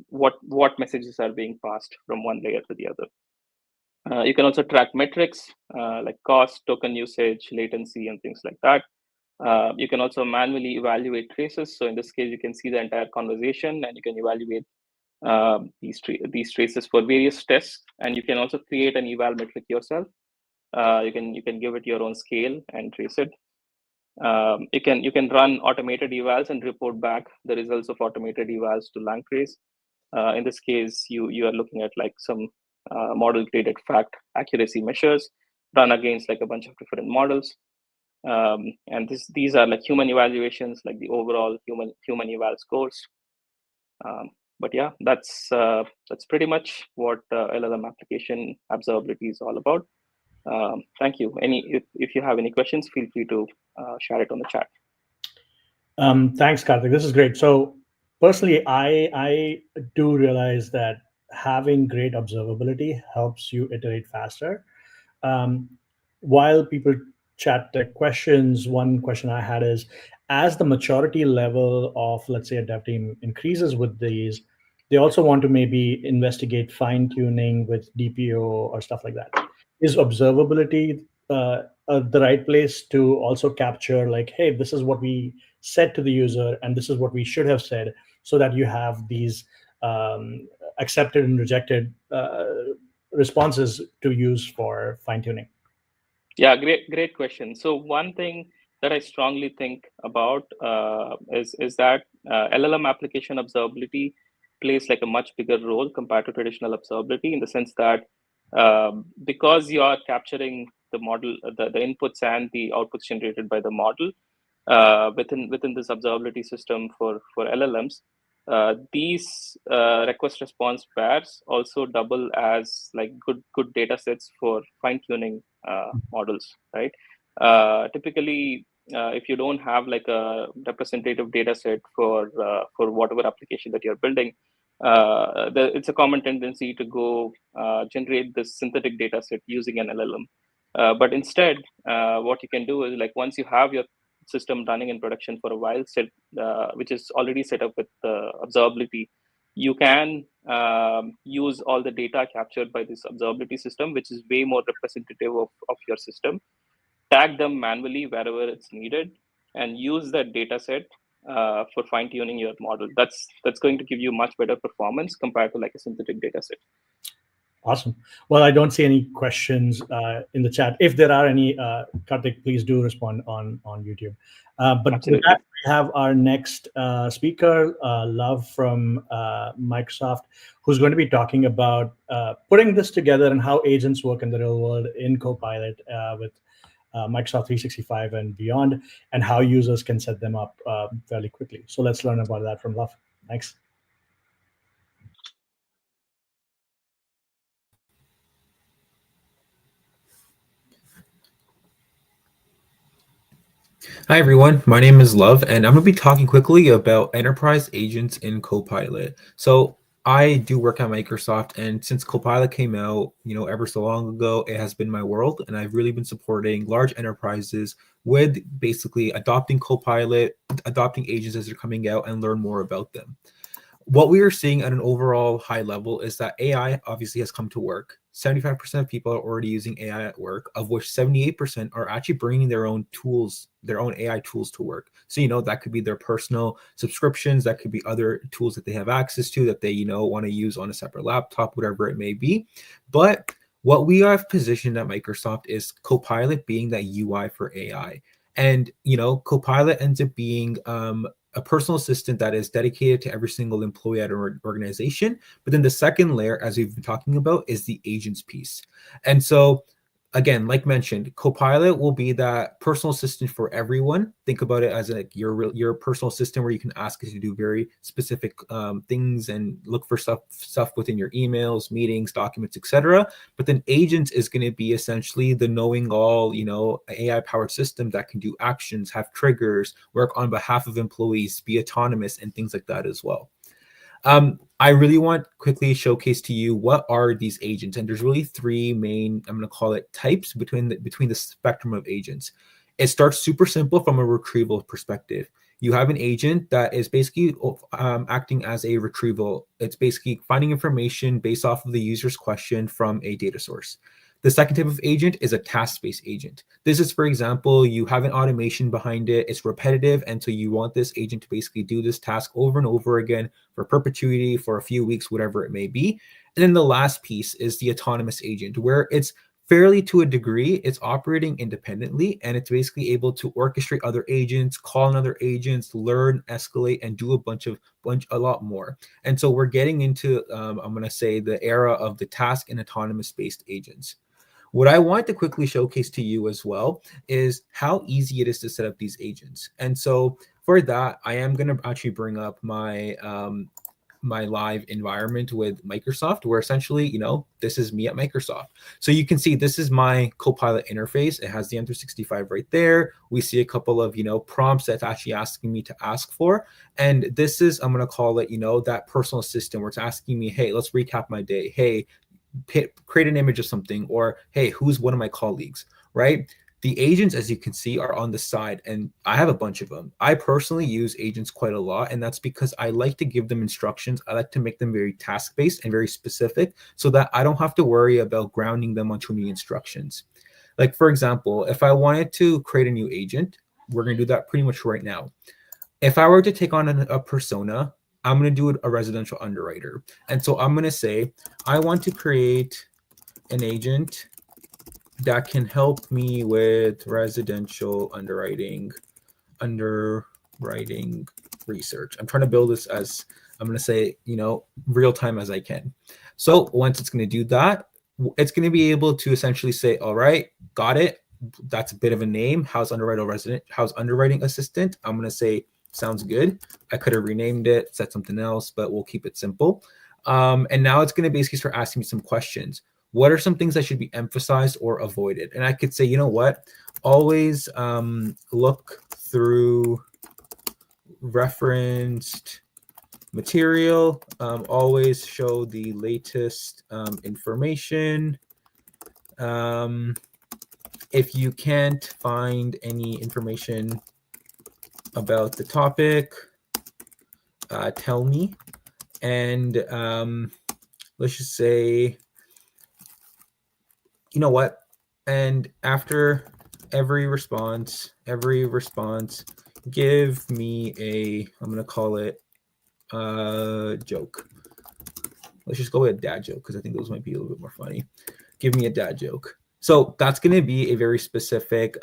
[SPEAKER 4] what messages are being passed from one layer to the other. You can also track metrics like cost, token usage, latency, and things like that. You can also manually evaluate traces. So in this case, you can see the entire conversation, and you can evaluate these traces for various tests. And you can also create an eval metric yourself. You can give it your own scale and trace it. You can run automated evals and report back the results of automated evals to Langtrace. In this case, you are looking at like some model graded fact accuracy measures run against like a bunch of different models. And these are like human evaluations, like the overall human eval scores. But yeah, that's pretty much what LLM application observability is all about. Thank you. If you have any questions, feel free to share it on the chat.
[SPEAKER 2] Thanks, Karthik. This is great. So personally, I do realize that having great observability helps you iterate faster. While people chat their questions, one question I had is, as the maturity level of, let's say, a dev team increases with these, they also want to maybe investigate fine tuning with DPO or stuff like that. Is observability the right place to also capture, like, hey, this is what we said to the user, and this is what we should have said, so that you have these accepted and rejected responses to use for fine tuning?
[SPEAKER 4] Yeah, great question. So one thing that I strongly think about is that LLM application observability plays like a much bigger role compared to traditional observability, in the sense that because you are capturing the model, the inputs and the outputs generated by the model within this observability system for LLMs. These request response pairs also double as like good data sets for fine tuning models, right? Typically, if you don't have like a representative data set for whatever application that you're building, it's a common tendency to go generate this synthetic data set using an LLM. But instead, what you can do is, like, once you have your system running in production for a while, which is already set up with observability, you can use all the data captured by this observability system, which is way more representative of your system, tag them manually wherever it's needed, and use that data set for fine-tuning your model. That's going to give you much better performance compared to like a synthetic data set.
[SPEAKER 2] Awesome. Well, I don't see any questions in the chat. If there are any, Karthik, please do respond on YouTube. But with that, we have our next speaker, Love from Microsoft, who's going to be talking about putting this together and how agents work in the real world in Copilot with Microsoft 365 and beyond, and how users can set them up fairly quickly. So let's learn about that from Love. Thanks.
[SPEAKER 5] Hi everyone, my name is Love, and I'm going to be talking quickly about enterprise agents in Copilot. So I do work at Microsoft, and since Copilot came out, ever so long ago, it has been my world, and I've really been supporting large enterprises with basically adopting Copilot, adopting agents as they're coming out, and learn more about them. What we are seeing at an overall high level is that AI obviously has come to work. 75% of people are already using AI at work, of which 78% are actually bringing their own tools, their own AI tools to work. So, that could be their personal subscriptions, that could be other tools that they have access to that they, want to use on a separate laptop, whatever it may be. But what we have positioned at Microsoft is Copilot being that UI for AI. And, Copilot ends up being a personal assistant that is dedicated to every single employee at an organization. But then the second layer, as we've been talking about, is the agents piece. And so again, like mentioned, Copilot will be that personal assistant for everyone. Think about it as like your personal assistant where you can ask it to do very specific things and look for stuff within your emails, meetings, documents, etc. But then agents is going to be essentially the knowing all, AI powered system that can do actions, have triggers, work on behalf of employees, be autonomous, and things like that as well. I really want quickly showcase to you what are these agents, and there's really three main, I'm going to call it types between the spectrum of agents. It starts super simple from a retrieval perspective. You have an agent that is basically acting as a retrieval. It's basically finding information based off of the user's question from a data source. The second type of agent is a task-based agent. This is, for example, you have an automation behind it. It's repetitive, and so you want this agent to basically do this task over and over again for perpetuity, for a few weeks, whatever it may be. And then the last piece is the autonomous agent, where it's fairly to a degree, it's operating independently, and it's basically able to orchestrate other agents, call on other agents, learn, escalate, and do a lot more. And so we're getting into, I'm going to say, the era of the task and autonomous-based agents. What I want to quickly showcase to you as well is how easy it is to set up these agents. And so for that, I am going to actually bring up my my live environment with Microsoft, where essentially, this is me at Microsoft. So you can see this is my Copilot interface. It has the M365 right there. We see a couple of, prompts that's actually asking me to ask for. And this is, I'm going to call it, that personal assistant where it's asking me, hey, let's recap my day. Hey, create an image of something, or hey, who's one of my colleagues, right? The agents, as you can see, are on the side, and I have a bunch of them. I personally use agents quite a lot, and that's because I like to give them instructions. I like to make them very task-based and very specific so that I don't have to worry about grounding them on too many instructions. Like, for example, if I wanted to create a new agent, we're going to do that pretty much right now. If I were to take on a persona, I'm going to do a residential underwriter. And so I'm going to say, I want to create an agent that can help me with residential underwriting research. I'm trying to build this as, I'm going to say, real time as I can. So once it's going to do that, it's going to be able to essentially say, all right, got it. That's a bit of a name. How's underwriting assistant? I'm going to say, sounds good. I could have renamed it, said something else, but we'll keep it simple. And now it's going to basically start asking me some questions. What are some things that should be emphasized or avoided? And I could say, you know what? Always look through referenced material. Always show the latest information. If you can't find any information about the topic, tell me. And let's just say, you know what? And after every response, give me I'm going to call it a joke. Let's just go with a dad joke because I think those might be a little bit more funny. Give me a dad joke. So that's going to be a very specific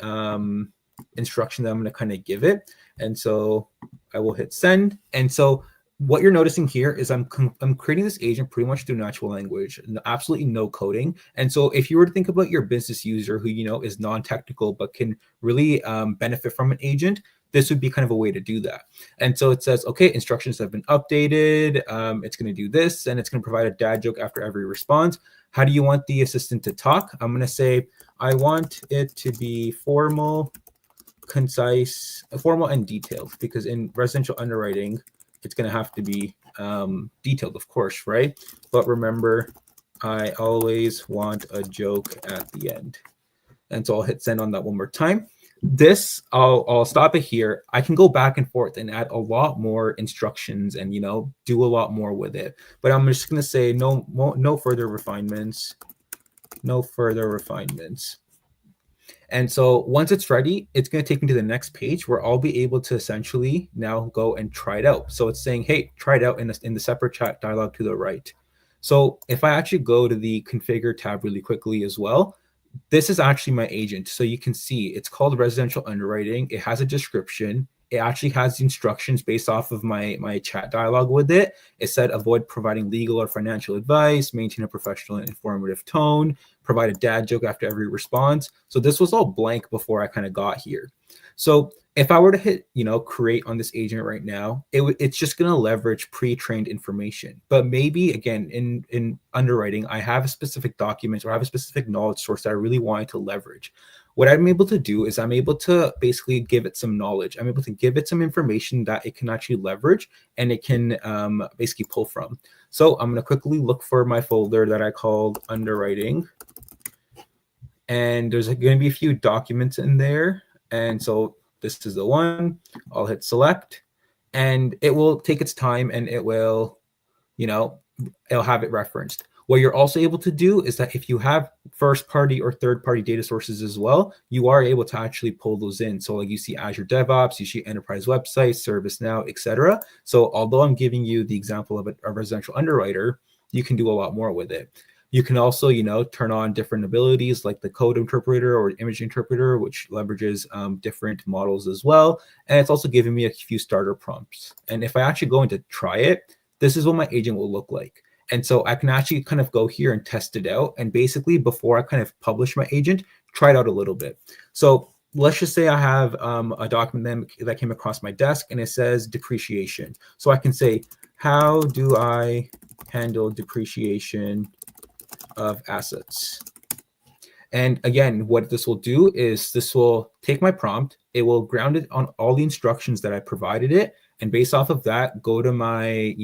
[SPEAKER 5] instruction that I'm going to kind of give it. And so I will hit send. And so what you're noticing here is I'm creating this agent pretty much through natural language, absolutely no coding. And so if you were to think about your business user who, is non-technical, but can really benefit from an agent, this would be kind of a way to do that. And so it says, okay, instructions have been updated. It's going to do this, and it's going to provide a dad joke after every response. How do you want the assistant to talk? I'm going to say, I want it to be formal, concise, formal and detailed, because in residential underwriting, it's going to have to be detailed, of course, right? But remember, I always want a joke at the end. And so I'll hit send on that one more time. This, I'll stop it here. I can go back and forth and add a lot more instructions and, do a lot more with it. But I'm just going to say no further refinements, no further refinements. And so once it's ready, it's going to take me to the next page where I'll be able to essentially now go and try it out. So it's saying, hey, try it out in the separate chat dialog to the right. So if I actually go to the configure tab really quickly as well, this is actually my agent. So you can see it's called residential underwriting. It has a description. it actually has the instructions based off of my chat dialogue with it. It said avoid providing legal or financial advice, maintain a professional and informative tone, provide a dad joke after every response. So this was all blank before I kind of got here. So if I were to hit, create on this agent right now, it's just going to leverage pre-trained information. But maybe, again, in underwriting, I have a specific document or I have a specific knowledge source that I really wanted to leverage. What I'm able to do is I'm able to basically give it some knowledge. I'm able to give it some information that it can actually leverage and it can basically pull from. So I'm going to quickly look for my folder that I called underwriting. And there's going to be a few documents in there. And so this is the one. I'll hit select and it will take its time and it will, it'll have it referenced. What you're also able to do is that if you have first party or third party data sources as well, you are able to actually pull those in. So like you see Azure DevOps, you see enterprise websites, ServiceNow, etc. So although I'm giving you the example of a residential underwriter, you can do a lot more with it. You can also, turn on different abilities like the code interpreter or image interpreter, which leverages different models as well. And it's also giving me a few starter prompts. And if I actually go in to try it, this is what my agent will look like. And so I can actually kind of go here and test it out. And basically, before I kind of publish my agent, try it out a little bit. So let's just say I have a document that came across my desk and it says depreciation. So I can say, how do I handle depreciation of assets? And again, what this will do is this will take my prompt, it will ground it on all the instructions that I provided it, and based off of that, go to my,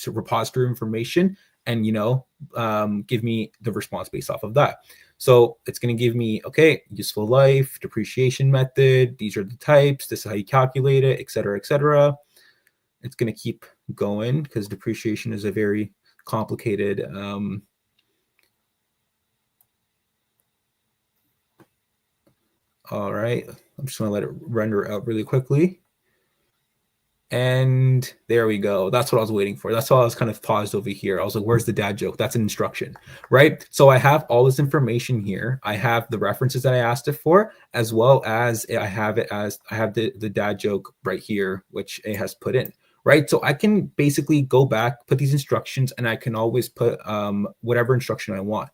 [SPEAKER 5] repository information and, give me the response based off of that. So it's going to give me, okay, useful life, depreciation method, these are the types, this is how you calculate it, et cetera, et cetera. It's going to keep going because depreciation is a very complicated all right, I'm just going to let it render out really quickly. And there we go. That's what I was waiting for. That's why I was kind of paused over here. I was like, where's the dad joke? That's an instruction, right? So I have all this information here. I have the references that I asked it for, as well as I have the dad joke right here, which it has put in, right? So I can basically go back, put these instructions, and I can always put whatever instruction I want.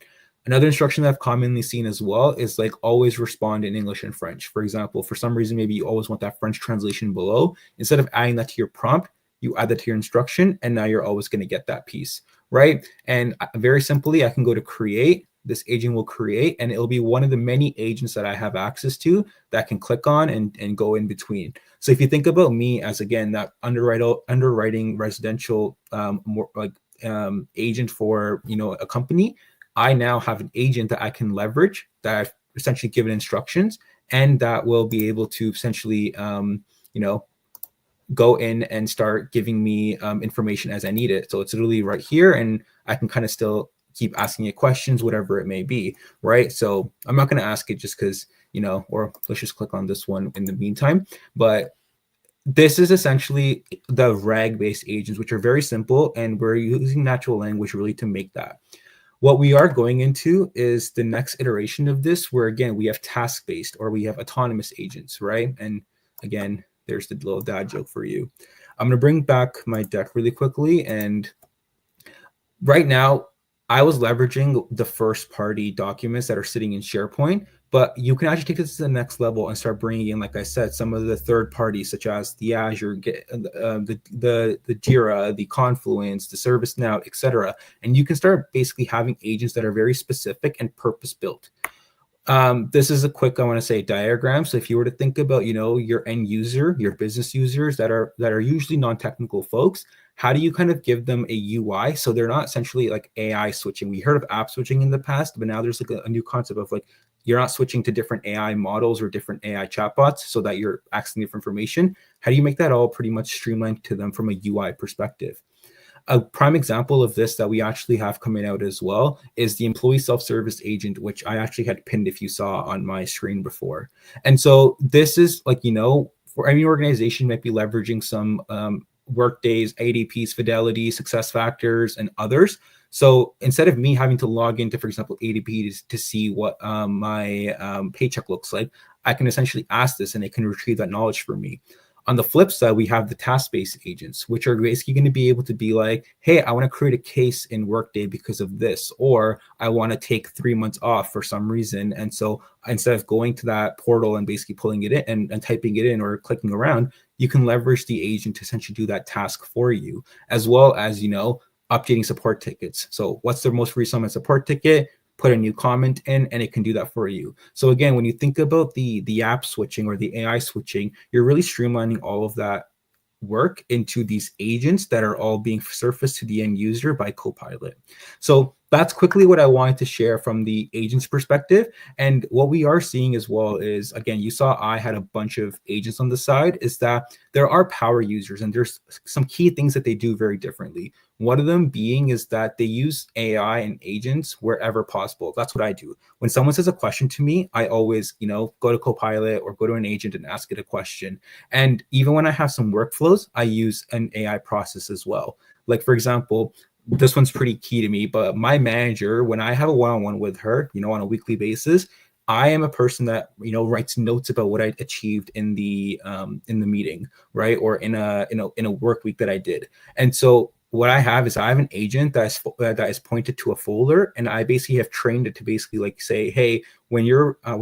[SPEAKER 5] Another instruction that I've commonly seen as well is like always respond in English and French. For example, for some reason, maybe you always want that French translation below. Instead of adding that to your prompt, you add that to your instruction, and now you're always going to get that piece, right? And very simply, I can go to create. This agent will create, and it'll be one of the many agents that I have access to that I can click on and go in between. So if you think about me as, again, that underwriting residential agent for, a company, I now have an agent that I can leverage that I've essentially given instructions, and that will be able to essentially, go in and start giving me information as I need it. So it's literally right here, and I can kind of still keep asking it questions, whatever it may be, right? So I'm not going to ask it just because, or let's just click on this one in the meantime. But this is essentially the RAG-based agents, which are very simple, and we're using natural language really to make that. What we are going into is the next iteration of this, where again, we have task-based or we have autonomous agents, right? And again, there's the little dad joke for you. I'm going to bring back my deck really quickly. And right now, I was leveraging the first party documents that are sitting in SharePoint, but you can actually take this to the next level and start bringing in, like I said, some of the third parties, such as the Azure, the Jira, the Confluence, the ServiceNow, etc. And you can start basically having agents that are very specific and purpose-built. This is a quick, I want to say, diagram. So if you were to think about, your end user, your business users that are usually non-technical folks, how do you kind of give them a UI so they're not essentially like AI switching? We heard of app switching in the past, but now there's like a new concept of like you're not switching to different AI models or different AI chatbots so that you're accessing different information. How do you make that all pretty much streamlined to them from a UI perspective? A prime example of this that we actually have coming out as well is the employee self-service agent, which I actually had pinned if you saw on my screen before. And so this is like, for any organization might be leveraging some Workdays, ADPs, Fidelity, SuccessFactors, and others. So instead of me having to log into, for example, ADP to see what my paycheck looks like, I can essentially ask this and it can retrieve that knowledge for me. On the flip side, we have the task-based agents, which are basically going to be able to be like, hey, I want to create a case in Workday because of this, or I want to take 3 months off for some reason. And so instead of going to that portal and basically pulling it in and typing it in or clicking around, you can leverage the agent to essentially do that task for you, as well as, updating support tickets. So what's the most recent support ticket? Put a new comment in, and it can do that for you. So again, when you think about the app switching or the AI switching, you're really streamlining all of that work into these agents that are all being surfaced to the end user by Copilot. So that's quickly what I wanted to share from the agent's perspective. And what we are seeing as well is, again, you saw I had a bunch of agents on the side, is that there are power users and there's some key things that they do very differently. One of them being is that they use AI and agents wherever possible. That's what I do. When someone says a question to me, I always, go to Copilot or go to an agent and ask it a question. And even when I have some workflows, I use an AI process as well. Like, for example, this one's pretty key to me, but my manager, when I have a one-on-one with her, on a weekly basis, I am a person that, writes notes about what I achieved in the meeting, right? Or in a work week that I did. And so what I have is I have an agent that is pointed to a folder, and I basically have trained it to basically like say, hey, when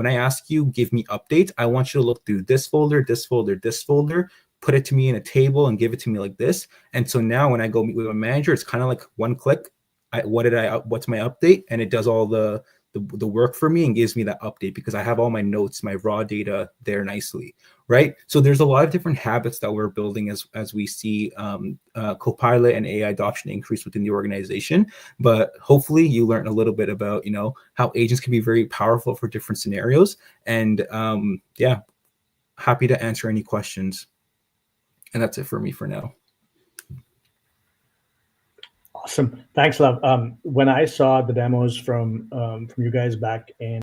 [SPEAKER 5] I ask you, give me updates, I want you to look through this folder, this folder, this folder, put it to me in a table and give it to me like this. And so now when I go meet with a manager, it's kind of like one click. What's my update? And it does all the work for me and gives me that update because I have all my notes, my raw data there nicely, right? So there's a lot of different habits that we're building as we see Copilot and AI adoption increase within the organization. But hopefully you learn a little bit about, how agents can be very powerful for different scenarios. And happy to answer any questions. And that's it for me for now.
[SPEAKER 2] Awesome. Thanks, Love. When I saw the demos from you guys back in,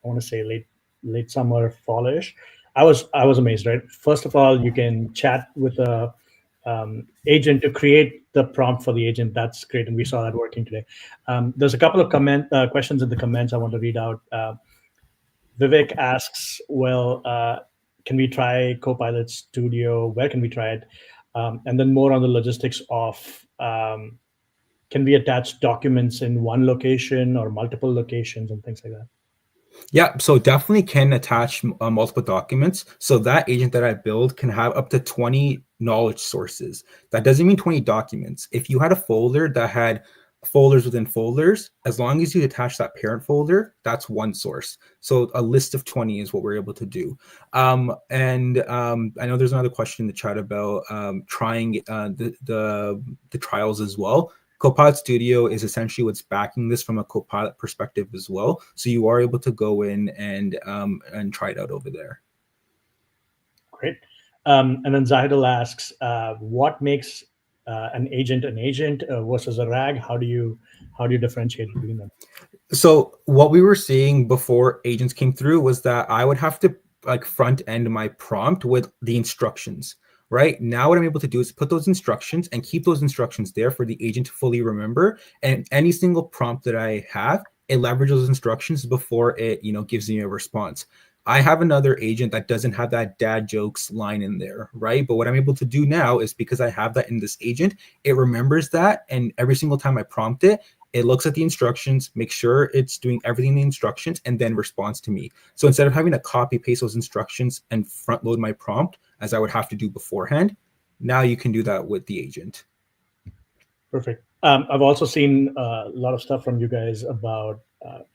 [SPEAKER 2] I want to say late summer, fallish, I was amazed, right? First of all, you can chat with a agent to create the prompt for the agent. That's great, and we saw that working today. There's a couple of questions in the comments I want to read out. Vivek asks, well, can we try Copilot Studio? Where can we try it? And then more on the logistics of can we attach documents in one location or multiple locations and things like that?
[SPEAKER 5] Yeah, so definitely can attach multiple documents. So that agent that I build can have up to 20 knowledge sources. That doesn't mean 20 documents. If you had a folder that had folders within folders, as long as you attach that parent folder, that's one source. So a list of 20 is what we're able to do. I know there's another question in the chat about trying the trials as well. Copilot Studio is essentially what's backing this from a Copilot perspective as well. So you are able to go in and try it out over there.
[SPEAKER 2] Great. And then Zahidul asks, what makes an agent versus a RAG? How do you differentiate between them?
[SPEAKER 5] So what we were seeing before agents came through was that I would have to like front end my prompt with the instructions. Right now, what I'm able to do is put those instructions and keep those instructions there for the agent to fully remember. And any single prompt that I have, it leverages those instructions before it, gives me a response. I have another agent that doesn't have that dad jokes line in there, right? But what I'm able to do now is because I have that in this agent, it remembers that. And every single time I prompt it, it looks at the instructions, makes sure it's doing everything in the instructions, and then responds to me. So instead of having to copy paste those instructions and front load my prompt, as I would have to do beforehand, now you can do that with the agent.
[SPEAKER 2] Perfect. I've also seen a lot of stuff from you guys about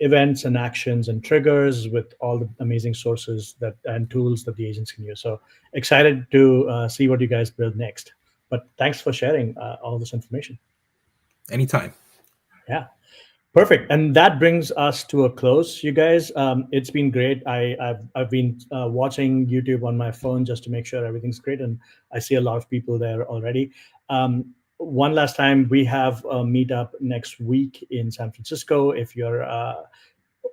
[SPEAKER 2] events and actions and triggers with all the amazing sources and tools that the agents can use. So excited to see what you guys build next. But thanks for sharing all this information.
[SPEAKER 5] Anytime.
[SPEAKER 2] Yeah. Perfect. And that brings us to a close, you guys. It's been great. I've been watching YouTube on my phone just to make sure everything's great. And I see a lot of people there already. One last time, we have a meetup next week in San Francisco. If you're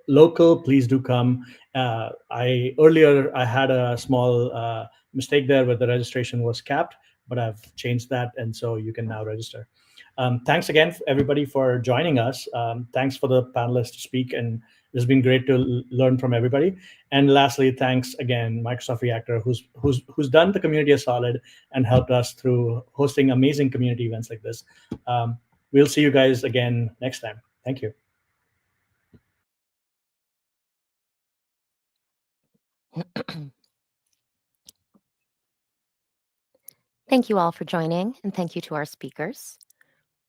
[SPEAKER 2] local, please do come. Earlier I had a small mistake there where the registration was capped, but I've changed that. And so you can now register. Thanks again, everybody, for joining us. Thanks for the panelists to speak and It's been great to learn from everybody. And lastly, thanks again, Microsoft Reactor, who's done the community a solid and helped us through hosting amazing community events like this. We'll see you guys again next time. Thank you.
[SPEAKER 1] Thank you all for joining, and thank you to our speakers.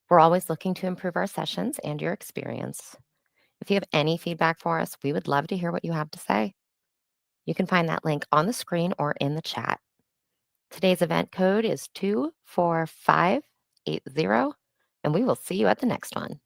[SPEAKER 1] We're always looking to improve our sessions and your experience. If you have any feedback for us, we would love to hear what you have to say. You can find that link on the screen or in the chat. Today's event code is 24580, and we will see you at the next one.